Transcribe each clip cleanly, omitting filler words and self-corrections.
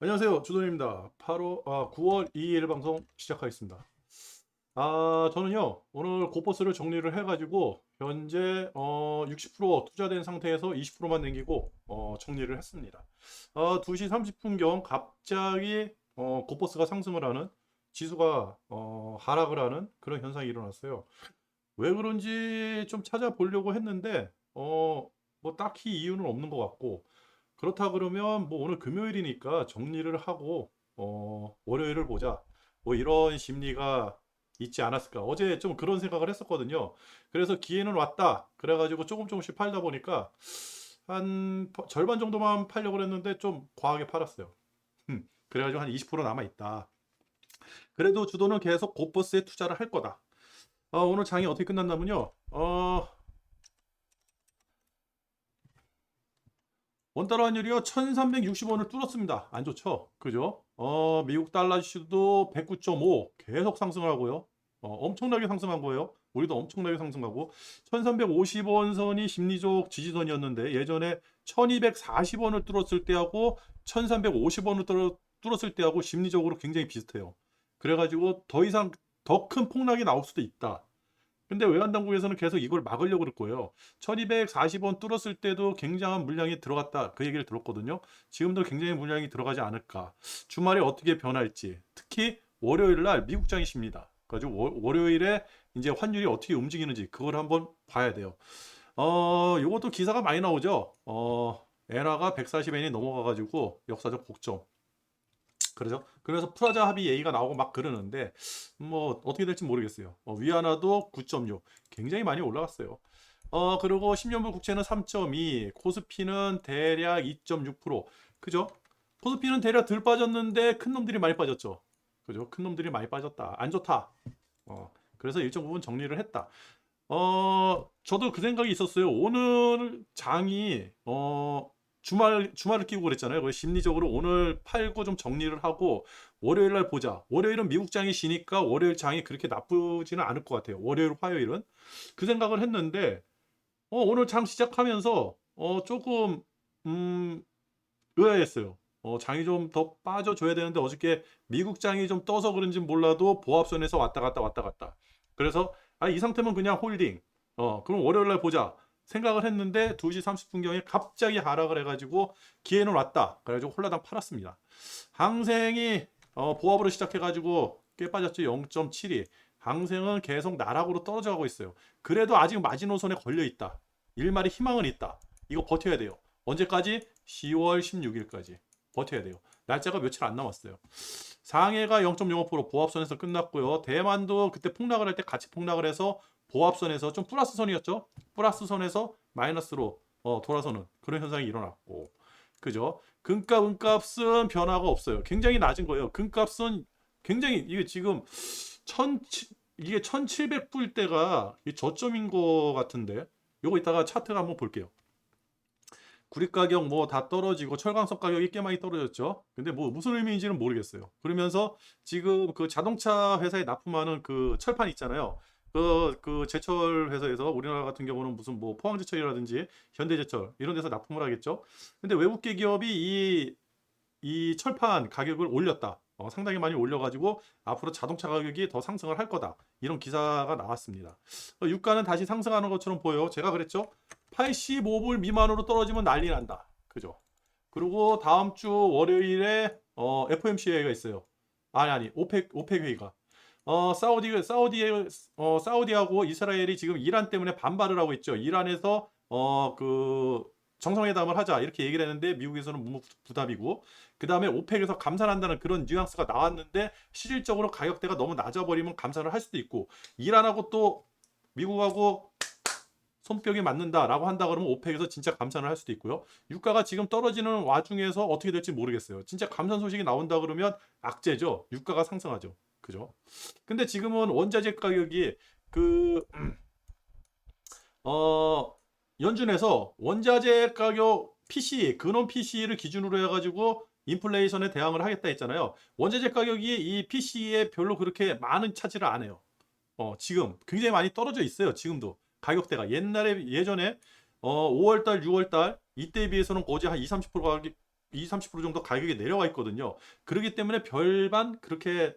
안녕하세요. 주돈입니다. 9월 2일 방송 시작하겠습니다. 저는요, 오늘 고퍼스를 정리를 해가지고, 현재, 60% 투자된 상태에서 20%만 남기고, 정리를 했습니다. 2시 30분경 갑자기, 고퍼스가 상승을 하는, 지수가, 하락을 하는 그런 현상이 일어났어요. 왜 그런지 좀 찾아보려고 했는데, 뭐 딱히 이유는 없는 것 같고, 그렇다 그러면 뭐 오늘 금요일이니까 정리를 하고 월요일을 보자. 뭐 이런 심리가 있지 않았을까. 어제 좀 그런 생각을 했었거든요. 그래서 기회는 왔다. 그래가지고 조금 조금씩 팔다 보니까 한 절반 정도만 팔려고 했는데 좀 과하게 팔았어요. 그래가지고 한 20% 남아 있다. 그래도 주도는 계속 고버스에 투자를 할 거다. 오늘 장이 어떻게 끝났냐면요. 원달러 환율이요 1360원을 뚫었습니다. 안 좋죠? 그죠? 미국 달러 지수도 109.5 계속 상승을 하고요. 엄청나게 상승한 거예요. 우리도 엄청나게 상승하고 1350원 선이 심리적 지지선이었는데 예전에 1240원을 뚫었을 때하고 1350원을 뚫었을 때하고 심리적으로 굉장히 비슷해요. 그래가지고 더 이상 더 큰 폭락이 나올 수도 있다. 근데 외환당국에서는 계속 이걸 막으려고 그럴 거예요. 1240원 뚫었을 때도 굉장한 물량이 들어갔다. 그 얘기를 들었거든요. 지금도 굉장히 물량이 들어가지 않을까. 주말에 어떻게 변할지. 특히 월요일 날 미국장이십니다. 그래가지고 월요일에 이제 환율이 어떻게 움직이는지 그걸 한번 봐야 돼요. 요것도 기사가 많이 나오죠. 엔화가 140엔이 넘어가가지고 역사적 고점. 그래서 프라자 합의 얘기가 나오고 막 그러는데 뭐 어떻게 될지 모르겠어요. 위안화도 9.6 굉장히 많이 올라갔어요. 그리고 10년물 국채는 3.2, 코스피는 대략 2.6%. 그죠? 코스피는 대략 덜 빠졌는데 큰 놈들이 많이 빠졌죠. 그죠? 큰 놈들이 많이 빠졌다. 안 좋다. 그래서 일정 부분 정리를 했다. 저도 그 생각이 있었어요. 오늘 장이 주말을 끼고 그랬잖아요. 그래서 심리적으로 오늘 팔고 좀 정리를 하고 월요일 날 보자. 월요일은 미국 장이 쉬니까 월요일 장이 그렇게 나쁘지는 않을 것 같아요. 월요일, 화요일은 그 생각을 했는데 오늘 장 시작하면서 조금 음, 의아했어요. 장이 좀 더 빠져줘야 되는데 어저께 미국 장이 좀 떠서 그런지 몰라도 보합선에서 왔다 갔다 왔다 갔다. 그래서 이 상태면 그냥 홀딩. 그럼 월요일 날 보자. 생각을 했는데 2시 30분경에 갑자기 하락을 해가지고 기회는 왔다. 그래가지고 홀라당 팔았습니다. 항생이 보합으로 시작해가지고 꽤 빠졌죠. 0.72. 항생은 계속 나락으로 떨어져 가고 있어요. 그래도 아직 마지노선에 걸려 있다. 일말의 희망은 있다. 이거 버텨야 돼요. 언제까지? 10월 16일까지 버텨야 돼요. 날짜가 며칠 안 남았어요. 상해가 0.05% 보합선에서 끝났고요. 대만도 그때 폭락을 할 때 같이 폭락을 해서 보합선에서 좀 플러스 선이었죠. 플러스 선에서 마이너스로 돌아서는 그런 현상이 일어났고, 그죠? 은값은 변화가 없어요. 굉장히 낮은 거예요. 금값은 굉장히 이게 지금 천 이게 1700불 대가 저점인 거 같은데 요거 이따가 차트를 한번 볼게요. 구리 가격 뭐 다 떨어지고 철강석 가격이 꽤 많이 떨어졌죠. 근데 뭐 무슨 의미인지는 모르겠어요. 그러면서 지금 그 자동차 회사에 납품하는 그 철판 있잖아요. 그 제철 회사에서 우리나라 같은 경우는 무슨 뭐 포항제철이라든지 현대제철 이런 데서 납품을 하겠죠. 근데 외국계 기업이 이 철판 가격을 올렸다. 상당히 많이 올려가지고 앞으로 자동차 가격이 더 상승을 할 거다. 이런 기사가 나왔습니다. 유가는 다시 상승하는 것처럼 보여요. 제가 그랬죠. 85불 미만으로 떨어지면 난리 난다. 그죠? 그리고 다음 주 월요일에 FOMC 회의가 있어요. 아니 오펙 회의가. 사우디하고 이스라엘이 지금 이란 때문에 반발을 하고 있죠. 이란에서 그 정상회담을 하자 이렇게 얘기를 했는데 미국에서는 무부답이고 그 다음에 오펙에서 감산을 한다는 그런 뉘앙스가 나왔는데 실질적으로 가격대가 너무 낮아버리면 감산을 할 수도 있고 이란하고 또 미국하고 손뼉이 맞는다라고 한다 그러면 오펙에서 진짜 감산을 할 수도 있고요. 유가가 지금 떨어지는 와중에서 어떻게 될지 모르겠어요. 진짜 감산 소식이 나온다 그러면 악재죠. 유가가 상승하죠. 그죠? 근데 지금은 원자재 가격이 그 어, 연준에서 원자재 가격 PC, 근원 PC를 기준으로 해가지고 인플레이션에 대응을 하겠다 했잖아요. 원자재 가격이 이 PC에 별로 그렇게 많은 차지를 안 해요. 지금 굉장히 많이 떨어져 있어요. 지금도 가격대가 예전에 5월달, 6월달 이때에 비해서는 거의 한 2, 30% 가격이 30% 정도 가격이 내려와 있거든요. 그렇기 때문에 별반 그렇게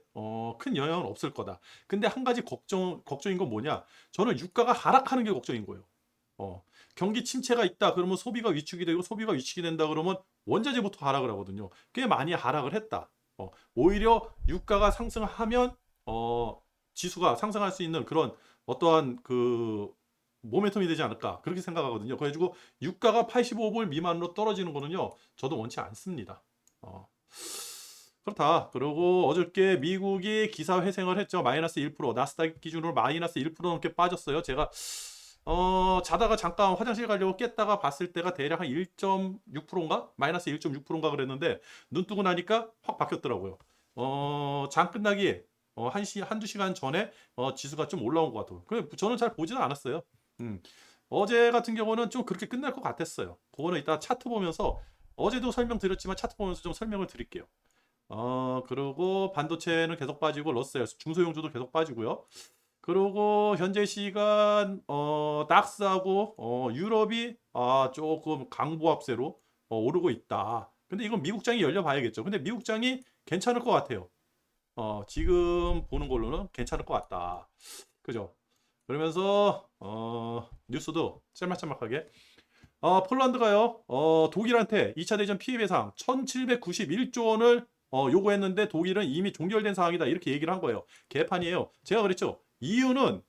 큰 영향은 없을 거다. 근데 한 가지 걱정인 건 뭐냐? 저는 유가가 하락하는 게 걱정인 거예요. 어, 경기 침체가 있다 그러면 소비가 위축이 되고, 소비가 위축이 된다 그러면 원자재부터 하락을 하거든요. 꽤 많이 하락을 했다. 오히려 유가가 상승하면 지수가 상승할 수 있는 그런 어떠한 그 모멘텀이 되지 않을까 그렇게 생각하거든요. 그래가지고 유가가 85불 미만으로 떨어지는 거는요, 저도 원치 않습니다. 어, 그렇다. 그리고 어저께 미국이 기사 회생을 했죠. 마이너스 1%, 나스닥 기준으로 마이너스 1% 넘게 빠졌어요. 제가 자다가 잠깐 화장실 가려고 깼다가 봤을 때가 대략 한 1.6%인가? 마이너스 1.6%인가 그랬는데, 눈 뜨고 나니까 확 바뀌었더라고요. 장 끝나기 한두 시간 전에 지수가 좀 올라온 것 같아요. 저는 잘 보지는 않았어요. 음. 어제 같은 경우는 좀 그렇게 끝날 것 같았어요. 그거는 이따 차트 보면서, 어제도 설명드렸지만 차트 보면서 좀 설명을 드릴게요. 그리고 반도체는 계속 빠지고, 러셀 중소형주도 계속 빠지고요. 그리고 현재 시간 닥스하고 유럽이 조금 강보합세로 오르고 있다. 근데 이건 미국장이 열려봐야겠죠. 근데 미국장이 괜찮을 것 같아요. 지금 보는 걸로는 괜찮을 것 같다. 그죠? 그러면서 뉴스도 짤막짤막하게, 폴란드가요 독일한테 2차 대전 피해 배상 1791조 원을 요구했는데, 독일은 이미 종결된 상황이다 이렇게 얘기를 한 거예요. 개판이에요. 제가 그랬죠. EU는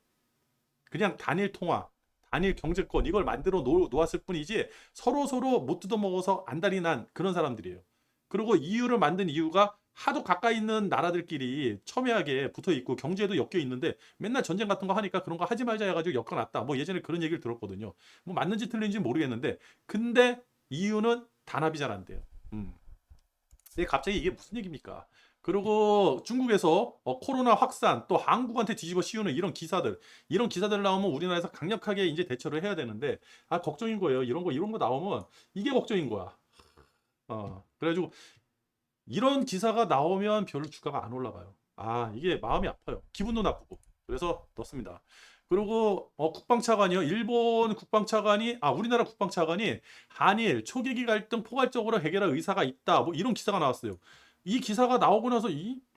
그냥 단일 통화, 단일 경제권 이걸 만들어 놓았을 뿐이지, 서로 못 뜯어먹어서 안달이 난 그런 사람들이에요. 그리고 EU를 만든 이유가 하도 가까이 있는 나라들끼리 첨예하게 붙어 있고 경제도 엮여 있는데, 맨날 전쟁 같은 거 하니까 그런 거 하지 말자 해가지고 엮어놨다. 뭐 예전에 그런 얘기를 들었거든요. 뭐 맞는지 틀린지 모르겠는데, 근데 EU는 단합이 잘 안 돼요. 음. 근데 갑자기 이게 무슨 얘기입니까? 그리고 중국에서 코로나 확산, 또 한국한테 뒤집어 씌우는 이런 기사들 나오면 우리나라에서 강력하게 이제 대처를 해야 되는데, 걱정인 거예요. 이런 거 나오면 이게 걱정인 거야. 그래가지고 이런 기사가 나오면 별로 주가가 안 올라가요. 이게 마음이 아파요. 기분도 나쁘고. 그래서 넣습니다. 그리고 국방차관이요. 일본 국방차관이, 우리나라 국방차관이 한일 초계기 갈등 포괄적으로 해결할 의사가 있다. 뭐 이런 기사가 나왔어요. 이 기사가 나오고 나서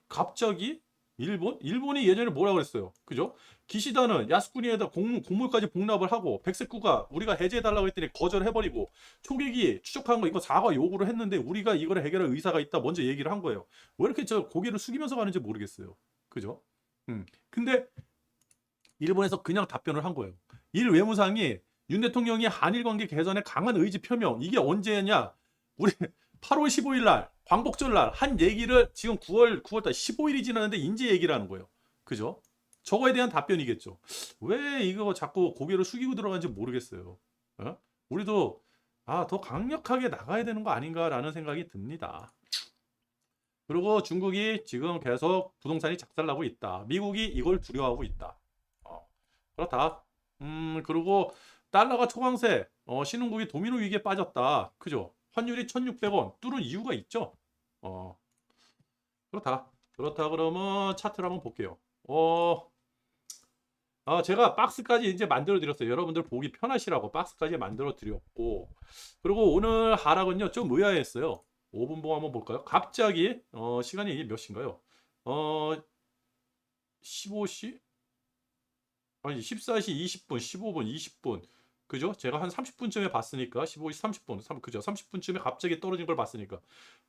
갑자기 일본이 예전에 뭐라 그랬어요. 그죠? 기시다는 야스쿠니에다 곡물까지 복납을 하고, 백색구가 우리가 해제해달라고 했더니 거절해버리고, 초계기 추적한 거 이거 사과 요구를 했는데 우리가 이거를 해결할 의사가 있다 먼저 얘기를 한 거예요. 왜 이렇게 저 고개를 숙이면서 가는지 모르겠어요. 그죠? 근데 일본에서 그냥 답변을 한 거예요. 일 외무상이 윤 대통령이 한일 관계 개선에 강한 의지 표명, 이게 언제냐? 우리 8월 15일 날 광복절 날 한 얘기를 지금 9월달 15일이 지났는데 인제 얘기를 하는 거예요. 그죠? 저거에 대한 답변이겠죠. 왜 이거 자꾸 고개를 숙이고 들어가는지 모르겠어요. 우리도 더 강력하게 나가야 되는 거 아닌가라는 생각이 듭니다. 그리고 중국이 지금 계속 부동산이 작살나고 있다. 미국이 이걸 두려워하고 있다. 그렇다. 그리고 달러가 초강세, 신흥국이 도미노 위기에 빠졌다. 그죠? 환율이 1,600원 뚫은 이유가 있죠. 어, 그렇다. 그렇다 그러면 차트를 한번 볼게요. 제가 박스까지 이제 만들어 드렸어요. 여러분들 보기 편하시라고 박스까지 만들어 드렸고, 그리고 오늘 하락은요 좀 의아했어요. 5분봉 한번 볼까요? 갑자기 시간이 몇 시인가요? 15시? 아니 14시 20분, 15분, 20분. 그죠? 제가 한 30분쯤에 봤으니까 15시 30분, 그죠? 30분쯤에 갑자기 떨어진 걸 봤으니까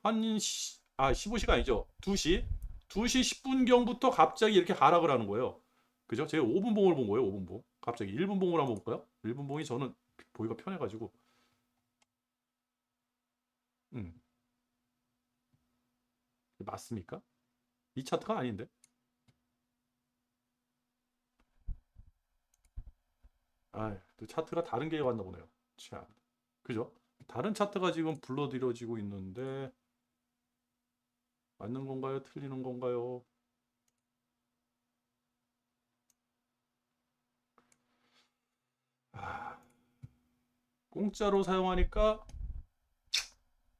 15시가 아니죠. 2시. 2시 10분경부터 갑자기 이렇게 하락을 하는 거예요. 그죠? 제가 5분봉을 본 거예요. 5분봉. 갑자기 1분봉을 한번 볼까요? 1분봉이 저는 보기가 편해가지고. 음. 맞습니까? 이 차트가 아닌데. 또 차트가 다른 게 왔나 보네요. 참. 그죠? 다른 차트가 지금 불러들여지고 있는데 맞는 건가요? 틀리는 건가요? 아, 공짜로 사용하니까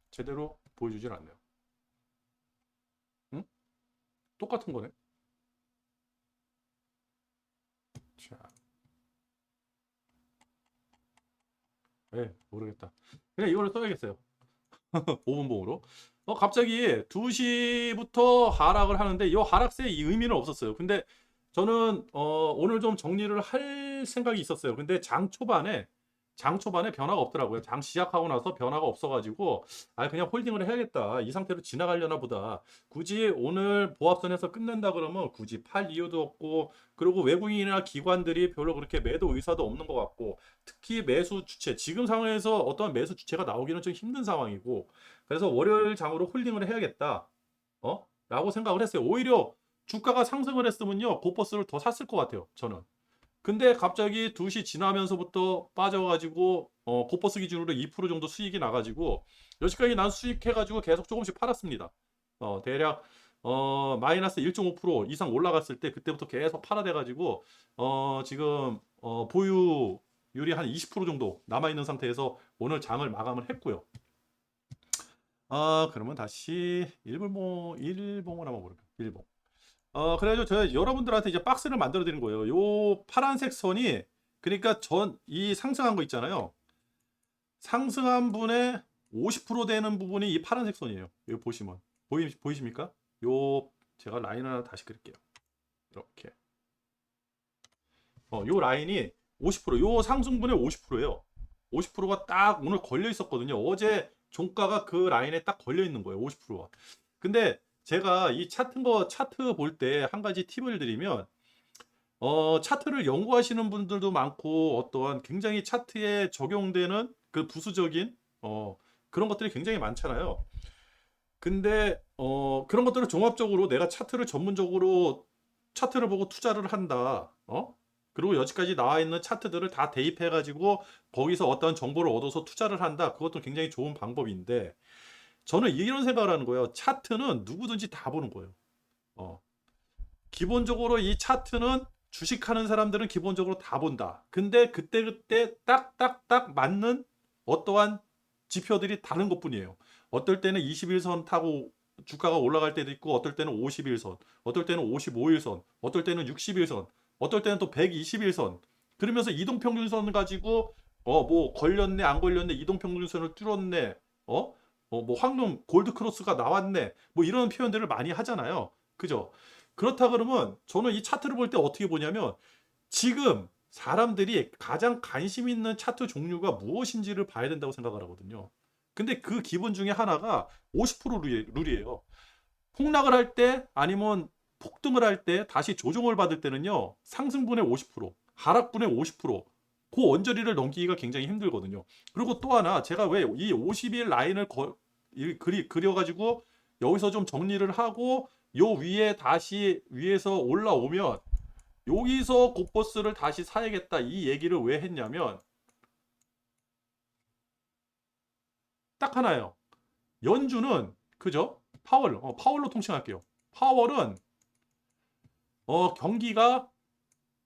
제대로 보여주질 않네요. 응? 똑같은 거네. 자, 모르겠다. 그냥 이걸로 써야겠어요. 5분 봉으로. 갑자기 2시부터 하락을 하는데 이 하락세의 이 의미는 없었어요. 근데 저는 오늘 좀 정리를 할 생각이 있었어요. 근데 장 초반에 변화가 없더라고요. 장 시작하고 나서 변화가 없어가지고 아 그냥 홀딩을 해야겠다. 이 상태로 지나가려나 보다. 굳이 오늘 보합선에서 끝낸다 그러면 굳이 팔 이유도 없고 그리고 외국인이나 기관들이 별로 그렇게 매도 의사도 없는 것 같고 특히 매수 주체 지금 상황에서 어떤 매수 주체가 나오기는 좀 힘든 상황이고 그래서 월요일 장으로 홀딩을 해야겠다. 라고 생각을 했어요. 오히려 주가가 상승을 했으면요. 고퍼스를 더 샀을 것 같아요. 저는. 근데 갑자기 2시 지나면서부터 빠져가지고 고퍼스 기준으로 2% 정도 수익이 나가지고 여기까지 난 수익해가지고 계속 조금씩 팔았습니다. 대략 마이너스 1.5% 이상 올라갔을 때 그때부터 계속 팔아대가지고 지금 보유율이 한 20% 정도 남아있는 상태에서 오늘 장을 마감을 했고요. 그러면 다시 일봉을 한번 볼까요? 일봉. 그래가지고 제가 여러분들한테 이제 박스를 만들어 드린 거예요. 요 파란색 선이 그러니까 이 상승한 거 있잖아요. 상승한 분의 50% 되는 부분이 이 파란색 선이에요. 여기 보시면 보이십니까? 요 제가 라인 하나 다시 그릴게요. 이렇게. 요 라인이 50%요 상승분의 50%예요. 50%가 딱 오늘 걸려 있었거든요. 어제 종가가 그 라인에 딱 걸려 있는 거예요. 50%가. 근데 제가 이 차트 볼 때 한 가지 팁을 드리면 차트를 연구하시는 분들도 많고 어떠한 굉장히 차트에 적용되는 그 부수적인 그런 것들이 굉장히 많잖아요. 근데 그런 것들을 종합적으로 내가 차트를 전문적으로 차트를 보고 투자를 한다. 그리고 여기까지 나와 있는 차트들을 다 대입해 가지고 거기서 어떤 정보를 얻어서 투자를 한다. 그것도 굉장히 좋은 방법인데 저는 이런 생각을 하는 거예요. 차트는 누구든지 다 보는 거예요. 어. 기본적으로 이 차트는 주식하는 사람들은 기본적으로 다 본다. 근데 그때그때 딱딱딱 맞는 어떠한 지표들이 다른 것뿐이에요. 어떨 때는 21선 타고 주가가 올라갈 때도 있고 어떨 때는 51선, 어떨 때는 55일선, 어떨 때는 60일선, 어떨 때는 또 121선. 그러면서 이동평균선 가지고 뭐 걸렸네 안 걸렸네 이동평균선을 뚫었네 뭐 황금 골드 크로스가 나왔네 뭐 이런 표현들을 많이 하잖아요. 그죠? 그렇다 그러면 저는 이 차트를 볼 때 어떻게 보냐면 지금 사람들이 가장 관심 있는 차트 종류가 무엇인지를 봐야 된다고 생각을 하거든요. 근데 그 기본 중에 하나가 50% 룰이에요. 폭락을 할 때 아니면 폭등을 할 때 다시 조정을 받을 때는요. 상승분의 50%, 하락분의 50%, 그 언저리를 넘기기가 굉장히 힘들거든요. 그리고 또 하나 제가 왜 이 50일 라인을 그려가지고 여기서 좀 정리를 하고 요 위에 다시 위에서 올라오면 여기서 고퍼스를 다시 사야겠다 이 얘기를 왜 했냐면 딱 하나예요. 연준은 그죠? 파월로 통칭할게요. 파월은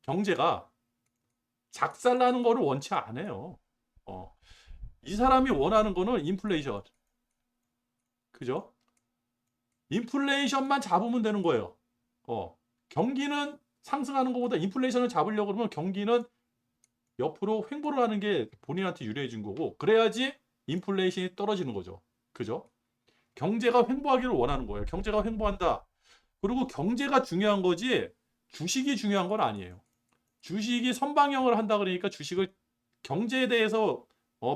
경제가 작살나는 거를 원치 않아요. 이 사람이 원하는 거는 인플레이션. 그죠? 인플레이션만 잡으면 되는 거예요. 경기는 상승하는 것보다 인플레이션을 잡으려고 그러면 경기는 옆으로 횡보를 하는 게 본인한테 유리해진 거고 그래야지 인플레이션이 떨어지는 거죠. 그죠? 경제가 횡보하기를 원하는 거예요. 경제가 횡보한다. 그리고 경제가 중요한 거지 주식이 중요한 건 아니에요. 주식이 선방형을 한다 그러니까 주식을 경제에 대해서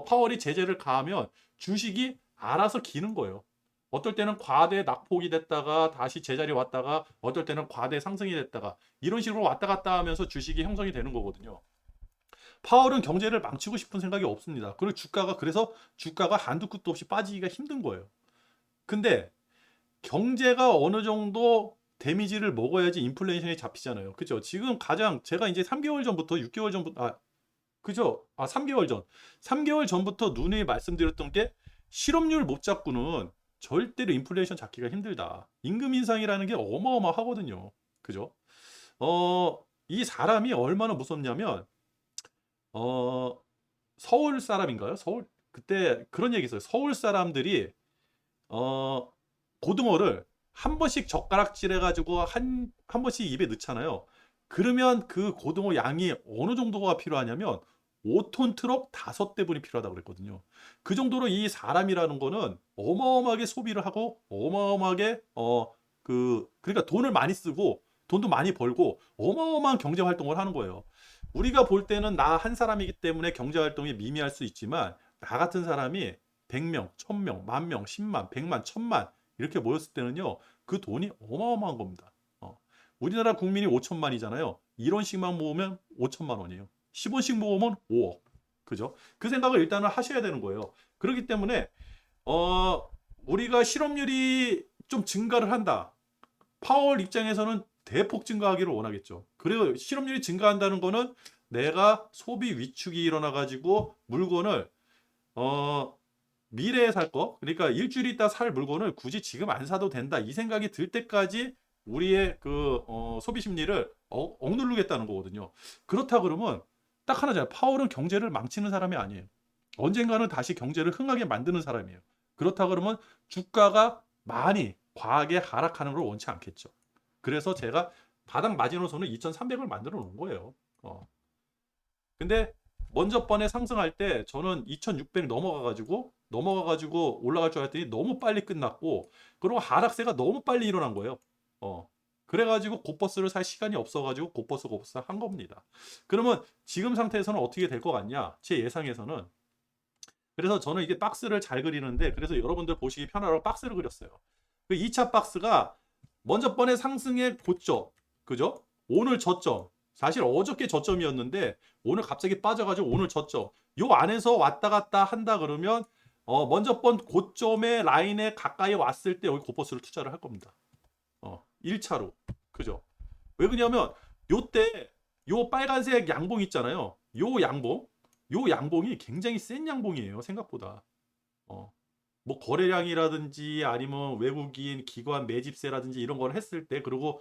파월이 제재를 가하면 주식이 알아서 기는 거예요. 어떨 때는 과대 낙폭이 됐다가 다시 제자리 왔다가 어떨 때는 과대 상승이 됐다가 이런 식으로 왔다 갔다 하면서 주식이 형성이 되는 거거든요. 파월은 경제를 망치고 싶은 생각이 없습니다. 그리고 그래서 주가가 한두 끝도 없이 빠지기가 힘든 거예요. 근데 경제가 어느 정도 데미지를 먹어야지 인플레이션이 잡히잖아요. 그죠? 지금 가장 제가 이제 3개월 전부터 6개월 전부터 그죠? 3개월 전. 3개월 전부터 누누이 말씀드렸던 게 실업률 못 잡고는 절대로 인플레이션 잡기가 힘들다. 임금 인상이라는 게 어마어마하거든요. 그죠? 이 사람이 얼마나 무섭냐면 서울 사람인가요? 그때 그런 얘기 있어요. 서울 사람들이 고등어를 한 번씩 젓가락질 해가지고 한 번씩 입에 넣잖아요. 그러면 그 고등어 양이 어느 정도가 필요하냐면 5톤 트럭 5대분이 필요하다고 그랬거든요. 그 정도로 이 사람이라는 거는 어마어마하게 소비를 하고 어마어마하게 그러니까 돈을 많이 쓰고 돈도 많이 벌고 어마어마한 경제 활동을 하는 거예요. 우리가 볼 때는 나 한 사람이기 때문에 경제 활동이 미미할 수 있지만 나 같은 사람이 100명, 1000명, 10,000명, 10만, 100만, 1000만 이렇게 모였을 때는요. 그 돈이 어마어마한 겁니다. 우리나라 국민이 5천만이잖아요. 1원씩만 모으면 5천만 원이에요. 10원씩 모으면 5억. 그죠? 그 생각을 일단은 하셔야 되는 거예요. 그렇기 때문에 우리가 실업률이 좀 증가를 한다. 파월 입장에서는 대폭 증가하기를 원하겠죠. 그리고 실업률이 증가한다는 거는 내가 소비 위축이 일어나 가지고 물건을 미래에 살 거, 그러니까 일주일 있다 살 물건을 굳이 지금 안 사도 된다 이 생각이 들 때까지 우리의 소비 심리를 억누르겠다는 거거든요. 그렇다 그러면 딱 하나잖아요. 파월은 경제를 망치는 사람이 아니에요. 언젠가는 다시 경제를 흥하게 만드는 사람이에요. 그렇다 그러면 주가가 많이 과하게 하락하는 걸 원치 않겠죠. 그래서 제가 바닥 마지노선은 2,300을 만들어 놓은 거예요. 근데 먼저 번에 상승할 때 저는 2,600 넘어가가지고 올라갈 줄 알았더니 너무 빨리 끝났고, 그리고 하락세가 너무 빨리 일어난 거예요. 그래가지고 곧버스를 살 시간이 없어가지고 곧버스 한 겁니다. 그러면 지금 상태에서는 어떻게 될 것 같냐? 제 예상에서는. 그래서 저는 이게 박스를 잘 그리는데, 그래서 여러분들 보시기 편하라고 박스를 그렸어요. 그 2차 박스가 먼저 번에 상승의 고점, 그죠? 오늘 저점, 사실 어저께 저점이었는데 오늘 갑자기 빠져가지고 오늘 저점, 요 안에서 왔다 갔다 한다 그러면 먼저 번 고점의 라인에 가까이 왔을 때 여기 곧버스를 투자를 할 겁니다. 1차로. 그죠? 왜 그러냐면 요때 요 빨간색 양봉 있잖아요. 요 양봉이 굉장히 센 양봉이에요. 생각보다. 뭐 거래량이라든지 아니면 외국인 기관 매집세라든지 이런 걸 했을 때, 그리고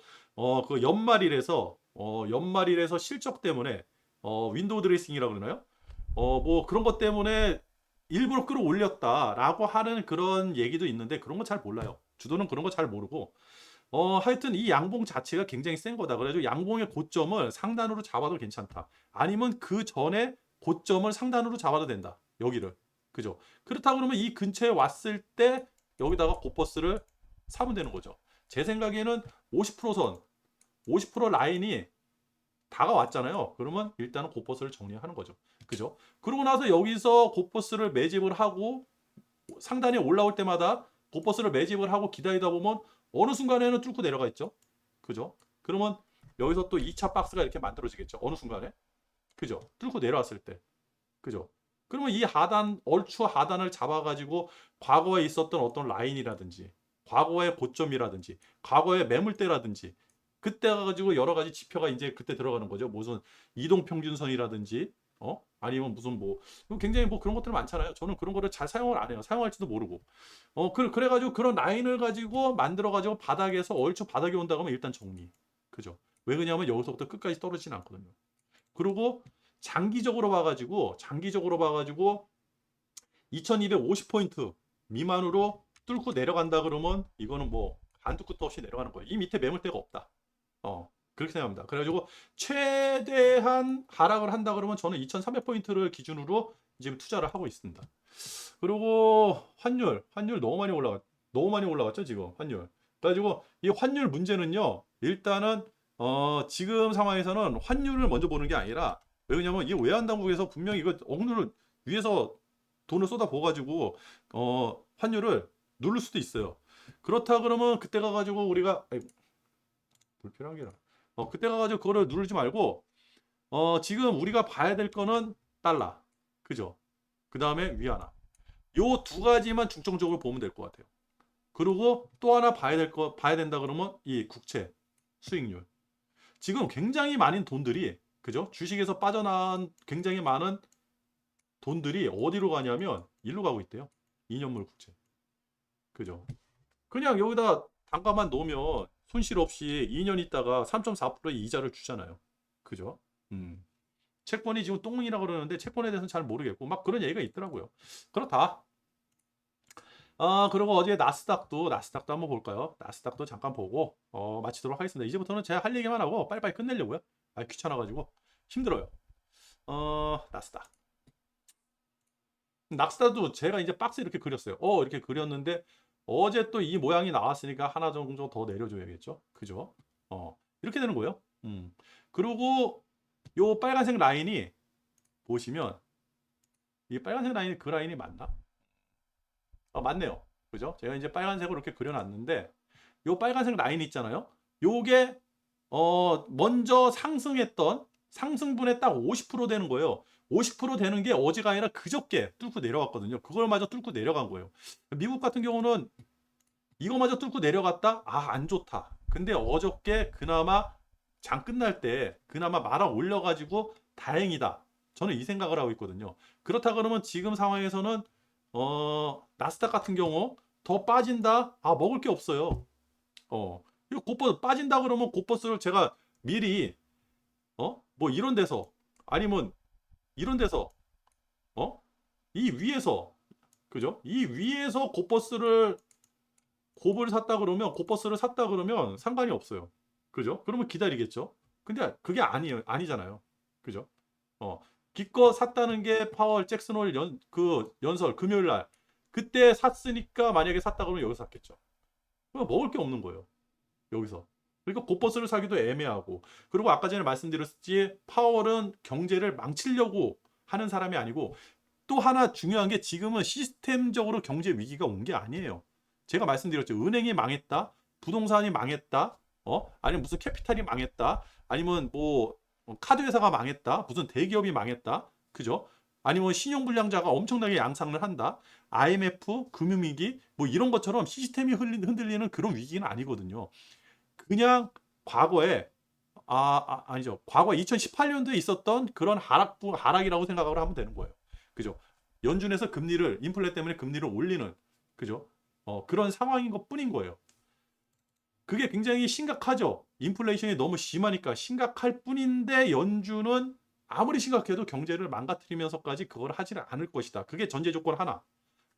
그 연말이라서 실적 때문에 윈도우 드레싱이라고 그러나요? 뭐 그런 것 때문에 일부러 끌어올렸다라고 하는 그런 얘기도 있는데 그런 거 잘 몰라요. 주도는 그런 거 잘 모르고 하여튼 이 양봉 자체가 굉장히 센 거다. 그래가지고 양봉의 고점을 상단으로 잡아도 괜찮다. 아니면 그 전에 고점을 상단으로 잡아도 된다. 여기를. 그죠? 그렇다 그러면 이 근처에 왔을 때 여기다가 곧버스를 사면 되는 거죠. 제 생각에는 50%선, 50% 라인이 다가왔잖아요. 그러면 일단은 곧버스를 정리하는 거죠. 그죠? 그러고 나서 여기서 곧버스를 매집을 하고 상단에 올라올 때마다 곧버스를 매집을 하고 기다리다 보면 어느 순간에는 뚫고 내려가 있죠. 그죠? 그러면 여기서 또 2차 박스가 이렇게 만들어지겠죠. 어느 순간에. 그죠? 뚫고 내려왔을 때. 그죠? 그러면 이 하단, 얼추 하단을 잡아가지고 과거에 있었던 어떤 라인이라든지 과거의 고점이라든지 과거의 매물대라든지 그때 가지고 여러 가지 지표가 이제 그때 들어가는 거죠. 무슨 이동평균선이라든지 아니면 무슨 뭐 굉장히 뭐 그런 것들 많잖아요. 저는 그런 거를 잘 사용을 안 해요. 사용할지도 모르고. 그래가지고 그런 라인을 가지고 만들어가지고 바닥에서 얼추 바닥에 온다 그러면 일단 정리. 그죠? 왜 그러냐면 여기서부터 끝까지 떨어지진 않거든요. 그리고 장기적으로 봐가지고 2250포인트 미만으로 뚫고 내려간다 그러면 이거는 뭐 한두 끝도 없이 내려가는 거예요. 이 밑에 매물대가 없다. 그렇게 생각합니다. 그래가지고 최대한 하락을 한다 그러면 저는 2300포인트를 기준으로 지금 투자를 하고 있습니다. 그리고 환율 너무 많이 올라갔죠 지금 환율. 그래가지고 이 환율 문제는요, 일단은 지금 상황에서는 환율을 먼저 보는 게 아니라, 왜 그러냐면 이 외환당국에서 분명히 이거 억누를 위해서 돈을 쏟아부어가지고 환율을 누를 수도 있어요. 그렇다 그러면 그때 가가지고 우리가 불필요한 게라. 그때 가가지고 그거를 누르지 말고 지금 우리가 봐야 될 거는 달러, 그죠? 그 다음에 위안화. 요 두 가지만 중점적으로 보면 될 것 같아요. 그리고 또 하나 봐야 된다 그러면 이 국채 수익률. 지금 굉장히 많은 돈들이, 그죠? 주식에서 빠져나온 굉장히 많은 돈들이 어디로 가냐면 일로 가고 있대요. 2년물 국채. 그죠? 그냥 여기다 단가만 놓으면 손실 없이 2년 있다가 3.4%의 이자를 주잖아요. 그죠? 채권이 지금 똥이라고 그러는데 채권에 대해서는 잘 모르겠고 막 그런 얘기가 있더라고요. 그렇다. 그리고 어제 나스닥도 한번 볼까요? 나스닥도 잠깐 보고 마치도록 하겠습니다. 이제부터는 제가 할 얘기만 하고 빨리빨리 끝내려고요. 귀찮아가지고 힘들어요. 나스닥. 낙스닥도 제가 이제 박스 이렇게 그렸어요. 이렇게 그렸는데 어제 또 이 모양이 나왔으니까 하나 정도 더 내려줘야겠죠. 그죠? 이렇게 되는 거예요. 그리고 요 빨간색 라인이 보시면 이 빨간색 라인이 그 라인이 맞나? 맞네요. 그죠? 제가 이제 빨간색으로 이렇게 그려놨는데 요 빨간색 라인 있잖아요. 요게 먼저 상승했던 상승분의 딱 50% 되는 거예요. 50% 되는 게 어제가 아니라 그저께 뚫고 내려갔거든요. 그걸 마저 뚫고 내려간 거예요. 미국 같은 경우는 이거마저 뚫고 내려갔다? 안 좋다. 근데 어저께 그나마 장 끝날 때 그나마 말아 올려가지고 다행이다. 저는 이 생각을 하고 있거든요. 그렇다 그러면 지금 상황에서는 나스닥 같은 경우 더 빠진다? 먹을 게 없어요. 이거 곧버스 빠진다 그러면 곧버스를 제가 미리 뭐 이런 데서 아니면 이런 데서 이 위에서 그죠? 이 위에서 곧버스를 곱을 샀다 그러면 곧버스를 샀다 그러면 상관이 없어요. 그죠? 그러면 기다리겠죠. 근데 그게 아니잖아요. 그죠? 기껏 샀다는 게 파월 잭슨홀 연설 금요일 날 그때 샀으니까 만약에 샀다 그러면 여기서 샀겠죠. 그럼 먹을 게 없는 거예요. 여기서. 그러니까 곧버스를 사기도 애매하고 그리고 아까 전에 말씀드렸지 파월은 경제를 망치려고 하는 사람이 아니고 또 하나 중요한 게 지금은 시스템적으로 경제 위기가 온 게 아니에요. 제가 말씀드렸죠. 은행이 망했다. 부동산이 망했다. 아니면 무슨 캐피탈이 망했다. 아니면 뭐 카드 회사가 망했다. 무슨 대기업이 망했다. 그죠? 아니면 신용불량자가 엄청나게 양상을 한다. IMF, 금융위기 뭐 이런 것처럼 시스템이 흔들리는 그런 위기는 아니거든요. 그냥 과거에 아니죠. 과거 2018년도에 있었던 그런 하락이라고 생각을 하면 되는 거예요. 그죠? 연준에서 금리를 인플레 때문에 금리를 올리는 그죠? 그런 상황인 것 뿐인 거예요. 그게 굉장히 심각하죠. 인플레이션이 너무 심하니까 심각할 뿐인데 연준은 아무리 심각해도 경제를 망가뜨리면서까지 그걸 하지는 않을 것이다. 그게 전제 조건 하나.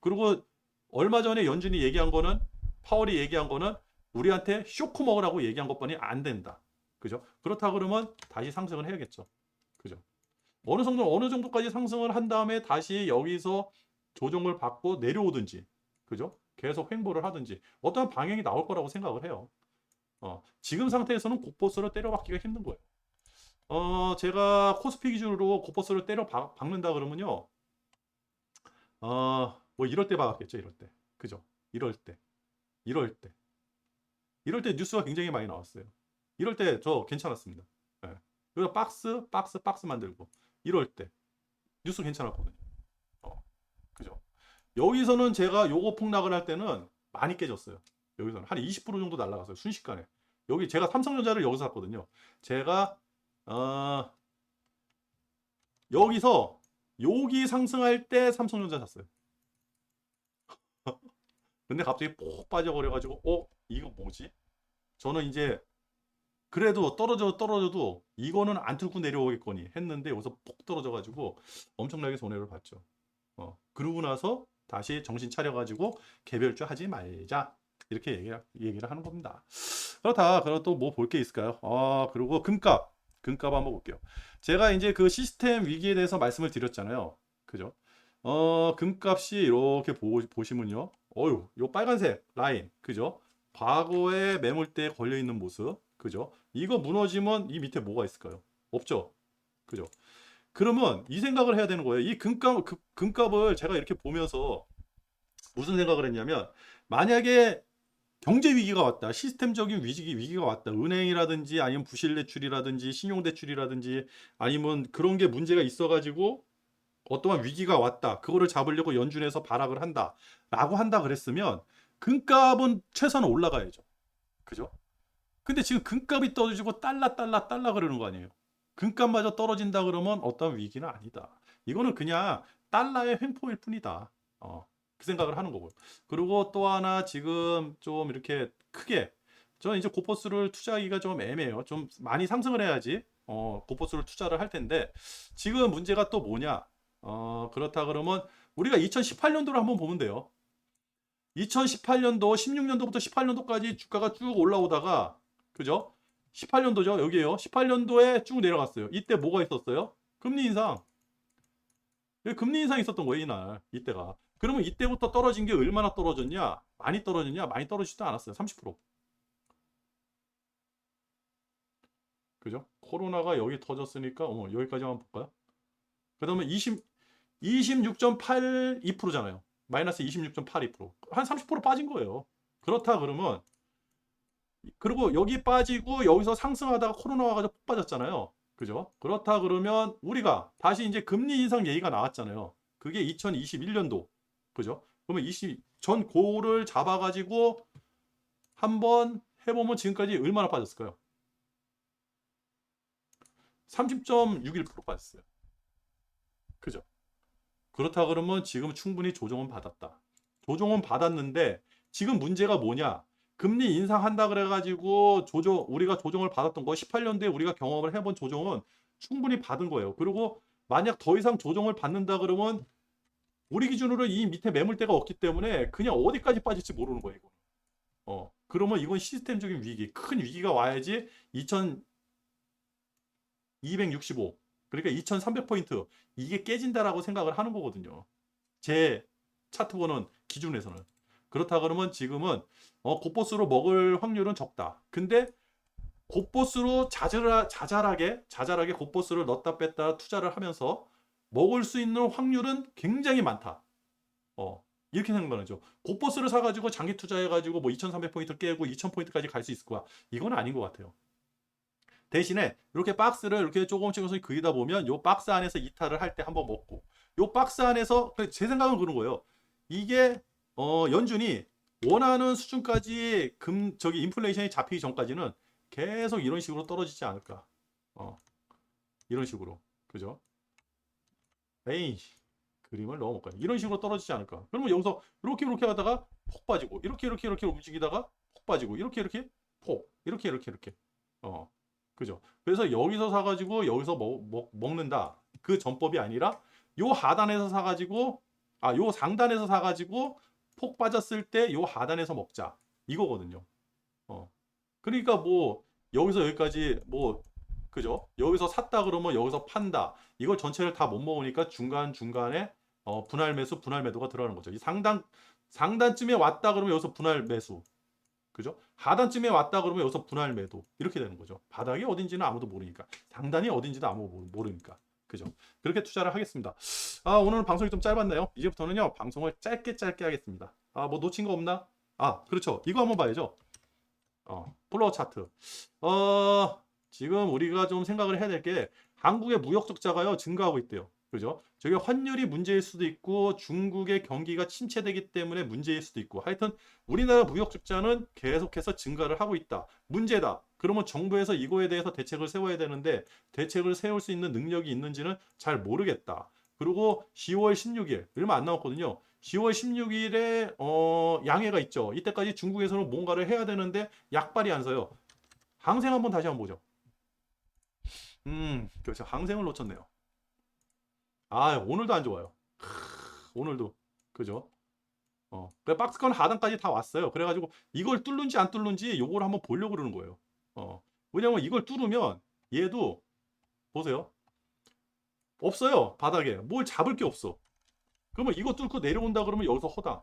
그리고 얼마 전에 연준이 얘기한 거는 파월이 얘기한 거는 우리한테 쇼크 먹으라고 얘기한 것뿐이 안 된다. 그죠? 그렇다 그러면 다시 상승을 해야겠죠. 그죠? 어느 정도까지 상승을 한 다음에 다시 여기서 조정을 받고 내려오든지, 그죠? 계속 횡보를 하든지 어떤 방향이 나올 거라고 생각을 해요. 지금 상태에서는 곧버스를 때려박기가 힘든 거예요. 제가 코스피 기준으로 곧버스를 때려 박는다 그러면요. 뭐 이럴 때 박았겠죠, 이럴 때. 그죠? 이럴 때. 이럴 때. 이럴 때 뉴스가 굉장히 많이 나왔어요. 이럴 때 저 괜찮았습니다. 네. 그래서 박스 만들고 이럴 때 뉴스 괜찮았거든요. 그죠? 여기서는 제가 요거 폭락을 할 때는 많이 깨졌어요. 여기서는 한 20% 정도 날라갔어요. 순식간에. 여기 제가 삼성전자를 여기서 샀거든요. 제가 여기서 여기 상승할 때 삼성전자 샀어요. 근데 갑자기 폭 빠져버려가지고 이거 뭐지? 저는 이제 그래도 떨어져도 이거는 안 뚫고 내려오겠거니 했는데 여기서 폭 떨어져가지고 엄청나게 손해를 봤죠. 그러고 나서 다시 정신 차려가지고 개별주 하지 말자 이렇게 얘기를 하는 겁니다. 그리고 또 뭐 볼 게 있을까요? 그리고 금값 한번 볼게요. 제가 이제 그 시스템 위기에 대해서 말씀을 드렸잖아요. 그죠? 금값이 이렇게 보시면요. 요 빨간색 라인, 그죠? 과거에 매물대에 걸려 있는 모습, 그죠? 이거 무너지면 이 밑에 뭐가 있을까요? 없죠. 그죠? 그러면 이 생각을 해야 되는 거예요. 이 금값을 제가 이렇게 보면서 무슨 생각을 했냐면 만약에 경제 위기가 왔다. 시스템적인 위기가 왔다. 은행이라든지 아니면 부실 대출이라든지 신용 대출이라든지 아니면 그런 게 문제가 있어가지고 어떠한 위기가 왔다. 그거를 잡으려고 연준에서 발악을 한다. 라고 한다 그랬으면 금값은 최소한 올라가야죠. 그죠? 근데 지금 금값이 떨어지고 달러 그러는 거 아니에요. 금값마저 떨어진다 그러면 어떤 위기는 아니다. 이거는 그냥 달러의 횡포일 뿐이다. 그 생각을 하는 거고요. 그리고 또 하나 지금 좀 이렇게 크게 저는 이제 고퍼스를 투자하기가 좀 애매해요. 좀 많이 상승을 해야지 고퍼스를 투자를 할 텐데 지금 문제가 또 뭐냐? 그렇다 그러면 우리가 2018년도를 한번 보면 돼요. 2018년도, 16년도부터 18년도까지 주가가 쭉 올라오다가 그죠? 18년도죠. 여기에요. 18년도에 쭉 내려갔어요. 이때 뭐가 있었어요? 금리 인상. 금리 인상이 있었던 거예요, 이날. 이때가. 그러면 이때부터 떨어진 게 얼마나 떨어졌냐? 많이 떨어졌냐? 많이 떨어지지도 않았어요. 30%. 그죠? 코로나가 여기 터졌으니까 여기까지만 볼까요? 그다음에 26.82%잖아요. 마이너스 26.82%. 한 30% 빠진 거예요. 그렇다 그러면 그리고 여기 빠지고 여기서 상승하다가 코로나 와가지고 폭 빠졌잖아요. 그죠? 그렇다 그러면 우리가 다시 이제 금리 인상 얘기가 나왔잖아요. 그게 2021년도. 그죠? 그러면 전 고를 잡아가지고 한번 해보면 지금까지 얼마나 빠졌을까요? 30.61% 빠졌어요. 그죠? 그렇다 그러면 지금 충분히 조정은 받았다. 조정은 받았는데 지금 문제가 뭐냐? 금리 인상한다 그래가지고 우리가 조정을 받았던 거 18년도에 우리가 경험을 해본 조정은 충분히 받은 거예요. 그리고 만약 더 이상 조정을 받는다 그러면 우리 기준으로 이 밑에 매물대가 없기 때문에 그냥 어디까지 빠질지 모르는 거예요. 이거. 그러면 이건 시스템적인 위기, 큰 위기가 와야지 2265, 그러니까 2300포인트 이게 깨진다라고 생각을 하는 거거든요. 제 차트 보는 기준에서는. 그렇다 그러면 지금은 곧보스로 먹을 확률은 적다. 근데 곧보스로 자잘하게 곧보스를 넣었다 뺐다 투자를 하면서 먹을 수 있는 확률은 굉장히 많다. 이렇게 생각하는 거죠. 곧보스를 사가지고 장기 투자해가지고 뭐 2300포인트 깨고 2000포인트까지 갈 수 있을 거야. 이건 아닌 것 같아요. 대신에 이렇게 박스를 이렇게 조금씩 그리다 보면 요 박스 안에서 이탈을 할 때 한번 먹고 요 박스 안에서 제 생각은 그런 거예요. 이게 연준이 원하는 수준까지 인플레이션이 잡히기 전까지는 계속 이런 식으로 떨어지지 않을까. 이런 식으로. 그죠? 에이, 그림을 넣어볼까요? 이런 식으로 떨어지지 않을까. 그러면 여기서 이렇게 하다가 폭 빠지고 이렇게 움직이다가 폭 빠지고 이렇게 이렇게 그죠? 그래서 여기서 사가지고 여기서 먹는다. 그 전법이 아니라 요 하단에서 사가지고 요 상단에서 사가지고 폭 빠졌을 때 요 하단에서 먹자. 이거거든요. 그러니까 뭐 여기서 여기까지 뭐 그죠? 여기서 샀다 그러면 여기서 판다. 이걸 전체를 다 못 먹으니까 중간중간에 분할 매수, 분할 매도가 들어가는 거죠. 이 상단쯤에 왔다 그러면 여기서 분할 매수. 그죠? 하단쯤에 왔다 그러면 여기서 분할 매도. 이렇게 되는 거죠. 바닥이 어딘지는 아무도 모르니까. 상단이 어딘지도 아무도 모르니까. 그죠? 그렇게 투자를 하겠습니다. 오늘 방송이 좀 짧았네요. 이제부터는요, 방송을 짧게 하겠습니다. 뭐 놓친 거 없나? 그렇죠. 이거 한번 봐야죠. 플로어 차트. 지금 우리가 좀 생각을 해야 될 게 한국의 무역 적자가요 증가하고 있대요. 그죠? 저게 환율이 문제일 수도 있고 중국의 경기가 침체되기 때문에 문제일 수도 있고 하여튼 우리나라 무역 적자는 계속해서 증가를 하고 있다. 문제다. 그러면 정부에서 이거에 대해서 대책을 세워야 되는데 대책을 세울 수 있는 능력이 있는지는 잘 모르겠다. 그리고 10월 16일 얼마 안 남았거든요. 10월 16일에 양해가 있죠. 이때까지 중국에서는 뭔가를 해야 되는데 약발이 안 서요. 항생 한번 다시 한번 보죠. 그렇죠. 항생을 놓쳤네요. 오늘도 안 좋아요. 오늘도. 그죠? 박스권 하단까지 다 왔어요. 그래가지고 이걸 뚫는지 안 뚫는지 요걸 한번 보려고 그러는 거예요. 왜냐면 이걸 뚫으면 얘도 보세요. 없어요. 바닥에. 뭘 잡을 게 없어. 그러면 이거 뚫고 내려온다 그러면 여기서 허당.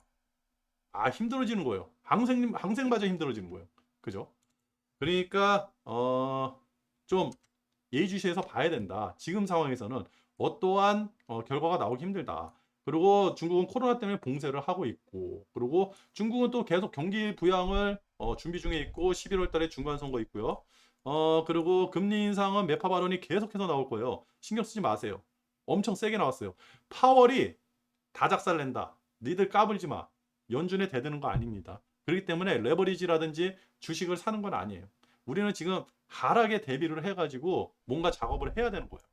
힘들어지는 거예요. 항생마저 힘들어지는 거예요. 그죠? 그러니까 좀 예의주시해서 봐야 된다. 지금 상황에서는 어떠한 결과가 나오기 힘들다. 그리고 중국은 코로나 때문에 봉쇄를 하고 있고, 그리고 중국은 또 계속 경기 부양을 준비 중에 있고 11월 달에 중간 선거 있고요. 그리고 금리 인상은 매파 발언이 계속해서 나올 거예요. 신경 쓰지 마세요. 엄청 세게 나왔어요. 파월이 다 작살낸다. 니들 까불지 마. 연준에 대드는 거 아닙니다. 그렇기 때문에 레버리지라든지 주식을 사는 건 아니에요. 우리는 지금 하락에 대비를 해가지고 뭔가 작업을 해야 되는 거예요.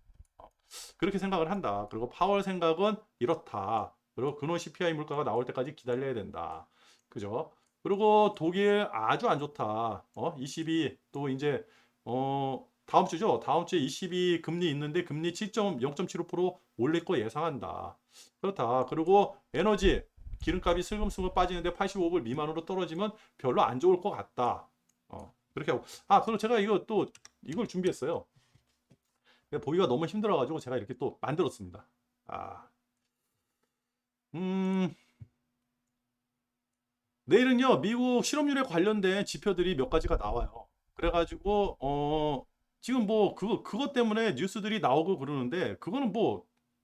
그렇게 생각을 한다. 그리고 파월 생각은 이렇다. 그리고 근원 CPI 물가가 나올 때까지 기다려야 된다. 그죠? 그리고 독일 아주 안 좋다. 22 또 이제 다음 주죠. 다음 주에 22 금리 있는데 금리 0.75% 올릴 거 예상한다. 그렇다. 그리고 에너지 기름값이 슬금슬금 빠지는데 85불 미만으로 떨어지면 별로 안 좋을 것 같다. 그렇게 하고 그리고 제가 이걸 준비했어요. 보기가 너무 힘들어가지고 제가 이렇게 또 만들었습니다. 아, 음, 내일은요, 미국 실업률에 관련된 지표들이 몇 가지가 나와요. 그래가지고, 지금 뭐, 그것 때문에 뉴스들이 나오고 그러는데, 그거는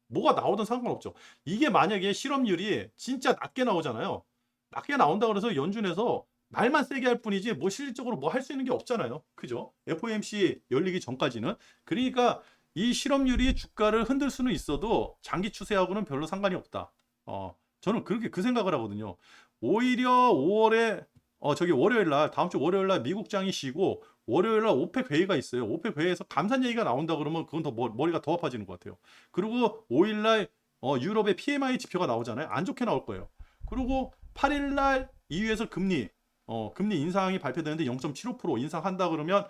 뭐가 나오든 상관없죠. 이게 만약에 실업률이 진짜 낮게 나오잖아요. 낮게 나온다 그래서 연준에서 말만 세게 할 뿐이지, 뭐 실질적으로 뭐 할 수 있는 게 없잖아요. 그죠? FOMC 열리기 전까지는. 그러니까 이 실업률이 주가를 흔들 수는 있어도 장기 추세하고는 별로 상관이 없다. 저는 그렇게 그 생각을 하거든요. 오히려 5월에 저기 월요일 날 다음 주 월요일 날 미국장이 쉬고 월요일 날 오펙 회의가 있어요. 오펙 회의에서 감산 얘기가 나온다 그러면 그건 더 머리가 더 아파지는 것 같아요. 그리고 5일 날 유럽의 PMI 지표가 나오잖아요. 안 좋게 나올 거예요. 그리고 8일 날 EU에서 금리 인상이 발표되는데 0.75% 인상한다 그러면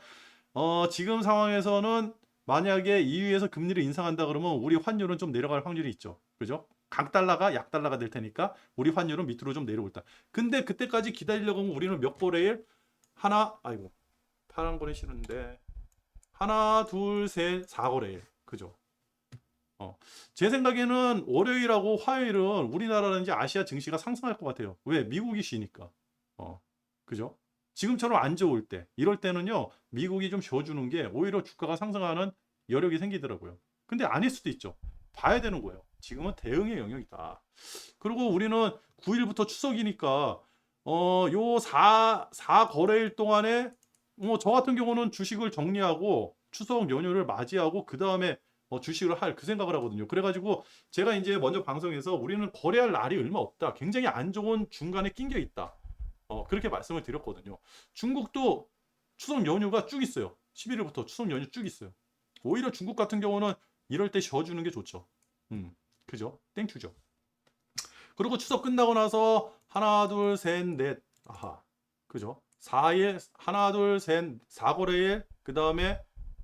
지금 상황에서는 만약에 EU에서 금리를 인상한다 그러면 우리 환율은 좀 내려갈 확률이 있죠. 그죠? 강달러가 약달러가 될 테니까 우리 환율은 밑으로 좀 내려올 다. 근데 그때까지 기다리려고 하면 우리는 몇 거래일? 아이고 파란 거래 싫은데 하나, 둘, 셋, 4거래일. 그죠? 제 생각에는 월요일하고 화요일은 우리나라라든지 아시아 증시가 상승할 것 같아요. 왜? 미국이 쉬니까. 그죠? 지금처럼 안 좋을 때, 이럴 때는요, 미국이 좀 쉬어주는 게 오히려 주가가 상승하는 여력이 생기더라고요. 근데 아닐 수도 있죠. 봐야 되는 거예요. 지금은 대응의 영역이다. 그리고 우리는 9일부터 추석이니까, 요 4거래일 동안에, 저 같은 경우는 주식을 정리하고 추석 연휴를 맞이하고 그 다음에 주식을 할 그 생각을 하거든요. 그래가지고 제가 이제 먼저 방송에서 우리는 거래할 날이 얼마 없다. 굉장히 안 좋은 중간에 낑겨 있다. 그렇게 말씀을 드렸거든요. 중국도 추석 연휴가 쭉 있어요. 11일부터 추석 연휴 쭉 있어요. 오히려 중국 같은 경우는 이럴 때 쉬어주는 게 좋죠. 그죠? 땡큐죠. 그리고 추석 끝나고 나서 하나, 둘, 셋, 넷. 아하. 그죠? 4일, 하나, 둘, 셋, 4거래일, 그 다음에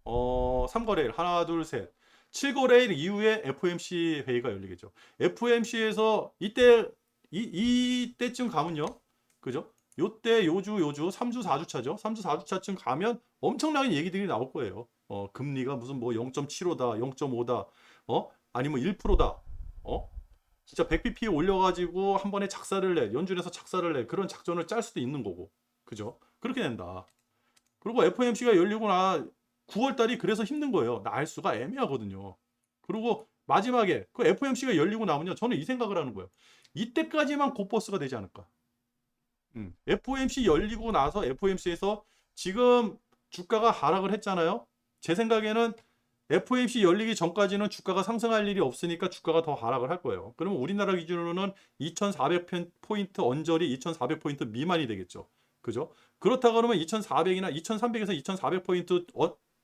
3거래일, 하나, 둘, 셋. 7거래일 이후에 FOMC 회의가 열리겠죠. FOMC에서 이때쯤 가면요. 그죠? 요때 요주 3주 4주차죠. 3주 4주차쯤 가면 엄청나게 얘기들이 나올 거예요. 금리가 무슨 뭐 0.75다, 0.5다, 아니면 1%다. 진짜 100bp 올려가지고 한 번에 작사를 내, 연준에서 작사를 내, 그런 작전을 짤 수도 있는 거고. 그죠? 그렇게 된다. 그리고 FOMC가 열리고 9월 달이 그래서 힘든 거예요. 날 수가 애매하거든요. 그리고 마지막에 그 FOMC가 열리고 나면요. 저는 이 생각을 하는 거예요. 이때까지만 곧버스가 되지 않을까. FOMC 열리고 나서 FOMC에서 지금 주가가 하락을 했잖아요. 제 생각에는 FOMC 열리기 전까지는 주가가 상승할 일이 없으니까 주가가 더 하락을 할 거예요. 그러면 우리나라 기준으로는 2400포인트 언저리 2400포인트 미만이 되겠죠. 그죠? 그렇다 그러면 2400이나 2300에서 2400포인트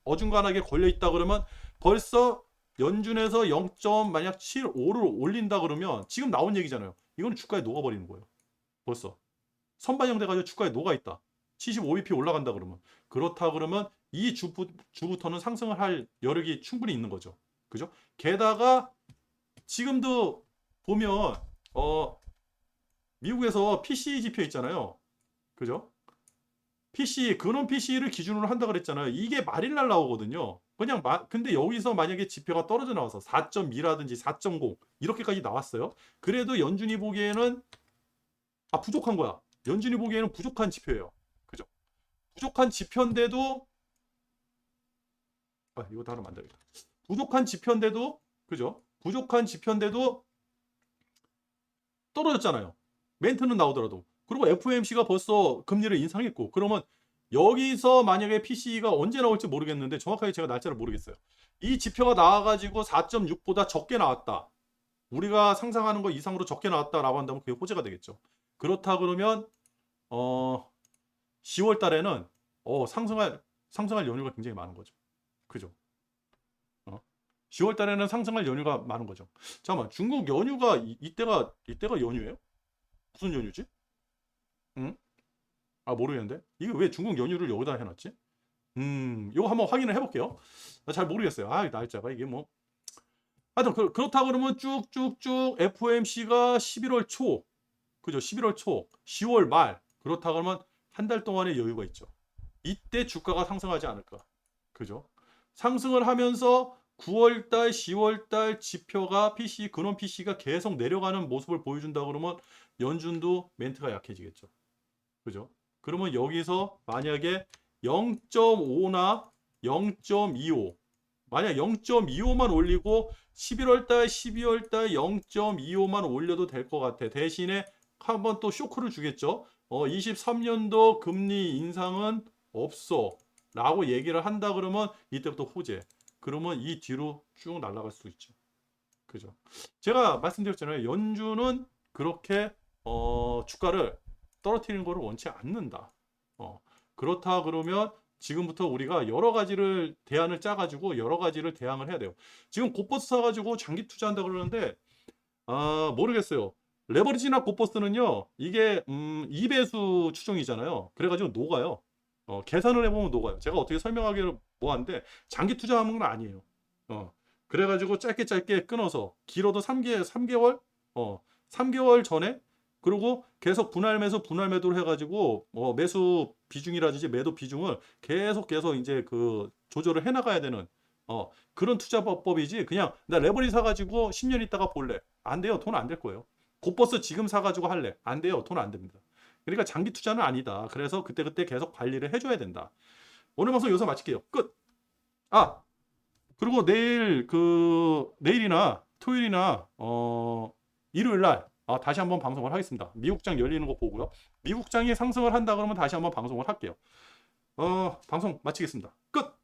어중간하게 걸려 있다 그러면 벌써 연준에서 0. 만약 75를 올린다 그러면 지금 나온 얘기잖아요. 이거는 주가에 녹아버리는 거예요. 벌써. 선반영 돼가지고 주가에 녹아있다. 75bp 올라간다 그러면. 그렇다 그러면 이 주부터는 상승을 할 여력이 충분히 있는 거죠. 그죠? 게다가 지금도 보면 미국에서 PCE 지표 있잖아요. 그죠? 근원 PC를 기준으로 한다 그랬잖아요. 이게 말일날 나오거든요. 근데 여기서 만약에 지표가 떨어져 나와서 4.2라든지 4.0 이렇게까지 나왔어요. 그래도 연준이 보기에는 부족한 거야. 연준이 보기에는 부족한 지표예요. 그죠? 부족한 지표인데도 이거 다르면 안 되겠다. 부족한 지표인데도 그죠? 부족한 지표인데도 떨어졌잖아요. 멘트는 나오더라도. 그리고 FOMC가 벌써 금리를 인상했고 그러면 여기서 만약에 PCE가 언제 나올지 모르겠는데 정확하게 제가 날짜를 모르겠어요. 이 지표가 나와가지고 4.6보다 적게 나왔다. 우리가 상상하는 거 이상으로 적게 나왔다라고 한다면 그게 호재가 되겠죠. 그렇다 그러면 10월 달에는 상승할 연휴가 굉장히 많은 거죠. 그죠? 10월 달에는 상승할 연휴가 많은 거죠. 잠깐만, 중국 연휴가 이때가 연휴예요? 무슨 연휴지? 응? 모르겠는데. 이게 왜 중국 연휴를 여기다 해놨지? 이거 한번 확인을 해볼게요. 잘 모르겠어요. 날짜가 이게 뭐. 하여튼 그렇다 그러면 쭉쭉쭉 FOMC가 11월 초, 그죠? 11월 초, 10월 말. 그렇다 그러면 한 달 동안의 여유가 있죠. 이때 주가가 상승하지 않을까. 그죠? 상승을 하면서 9월달, 10월달 지표가 PC, 근원 PC가 계속 내려가는 모습을 보여준다 그러면 연준도 멘트가 약해지겠죠. 그죠? 그러면 여기서 만약에 0.5나 0.25 만약 0.25만 올리고 11월달, 12월달 0.25만 올려도 될 것 같아. 대신에 한번 또 쇼크를 주겠죠. 23년도 금리 인상은 없어 라고 얘기를 한다 그러면 이때부터 호재. 그러면 이 뒤로 쭉 날아갈 수 있죠. 그죠? 제가 말씀드렸잖아요. 연준은 그렇게 주가를 떨어뜨리는 것을 원치 않는다. 그렇다 그러면 지금부터 우리가 여러 가지를 대안을 짜가지고 여러 가지를 대항을 해야 돼요. 지금 곧버스 사가지고 장기 투자한다 그러는데 모르겠어요. 레버리지나 곧버스는요 이게 2배수 추정이잖아요. 그래가지고 녹아요. 계산을 해보면 녹아요. 제가 어떻게 설명하기를 뭐한데 장기 투자하는 건 아니에요. 그래가지고 짧게 끊어서 길어도 3개월 3개월 전에 그리고 계속 분할 매수 분할 매도를 해가지고 매수 비중이라든지 매도 비중을 계속 이제 그 조절을 해나가야 되는 그런 투자법이지. 그냥 나 레버리 사가지고 10년 있다가 볼래 안 돼요. 돈 안 될 거예요. 곧버스 지금 사가지고 할래 안 돼요. 돈 안 됩니다. 그러니까 장기 투자는 아니다. 그래서 그때 계속 관리를 해줘야 된다. 오늘 방송 여기서 마칠게요. 끝. 그리고 내일이나 토요일이나 일요일 날 다시 한번 방송을 하겠습니다. 미국장 열리는 거 보고요. 미국장이 상승을 한다 그러면 다시 한번 방송을 할게요. 방송 마치겠습니다. 끝.